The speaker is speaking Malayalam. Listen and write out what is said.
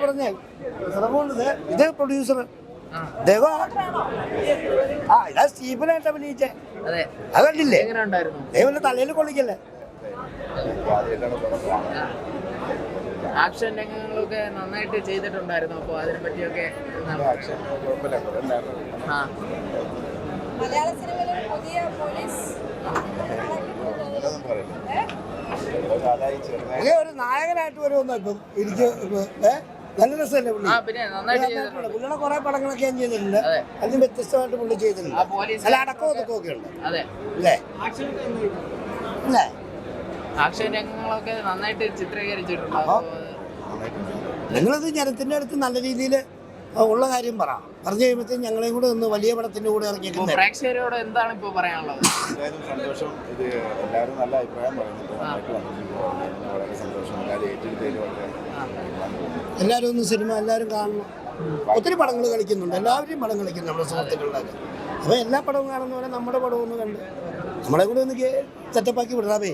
പറഞ്ഞേ ഇത് പ്രൊഡ്യൂസർ ഇതാ സ്റ്റീഫനായിട്ട് അഭിനയിച്ചേ. അത് കണ്ടില്ലേ? ദൈവന്റെ തലയിൽ കൊള്ളിക്കല്ലേ. ആക്ഷൻ രംഗങ്ങളൊക്കെ നന്നായിട്ട് ചെയ്തിട്ടുണ്ടായിരുന്നു. അപ്പോൾ അതിനെ പറ്റിയൊക്കെ മലയാള സിനിമയിലെ പുതിയ പോലീസ് ഒരു നായകനായിട്ട് വരുമെന്നോ ഇപ്പം എനിക്ക് നല്ല രസമല്ലേ പുള്ളി? പുള്ളിയുടെ കുറെ പടങ്ങളൊക്കെ ഞാൻ ചെയ്തിട്ടുണ്ട്. അതിന് വ്യത്യസ്തമായിട്ട് പുള്ളി ചെയ്തിട്ടുണ്ട്. അല്ല അടക്കവും ഒതുക്കമൊക്കെ ഉണ്ട് അല്ലേ? അല്ലേ? ആക്ഷൻ രംഗങ്ങളൊക്കെ നന്നായിട്ട് ചിത്രീകരിച്ചിട്ടുണ്ട്. നിങ്ങളത് ജനത്തിന്റെ അടുത്ത് നല്ല രീതിയിൽ ഉള്ള കാര്യം പറഞ്ഞു കഴിയുമ്പോഴത്തേക്കും ഞങ്ങളെയും കൂടെ ഒന്ന് വലിയ പടത്തിന്റെ കൂടെ ഇറങ്ങിയിരിക്കുന്നത്. പ്രേക്ഷകരോട് എന്താണ് ഇപ്പോൾ പറയാനുള്ളത്? സന്തോഷം. ഇത് എല്ലാവരും നല്ല അഭിപ്രായം പറയുന്നുണ്ട്. വളരെ സന്തോഷം. എല്ലാവരും ഒന്ന് സിനിമ എല്ലാവരും കാണണം. ഒത്തിരി പടങ്ങൾ കളിക്കുന്നുണ്ട്. എല്ലാവരും പടം കളിക്കുന്നു നമ്മുടെ സുഹൃത്തുക്കളുടെ. അപ്പോൾ എല്ലാ പടവും കാണുന്നവരെ നമ്മുടെ പടവും ഒന്ന് കണ്ട് നമ്മളെ കൂടെ ഒന്ന് സെറ്റപ്പാക്കി വിടണമേ.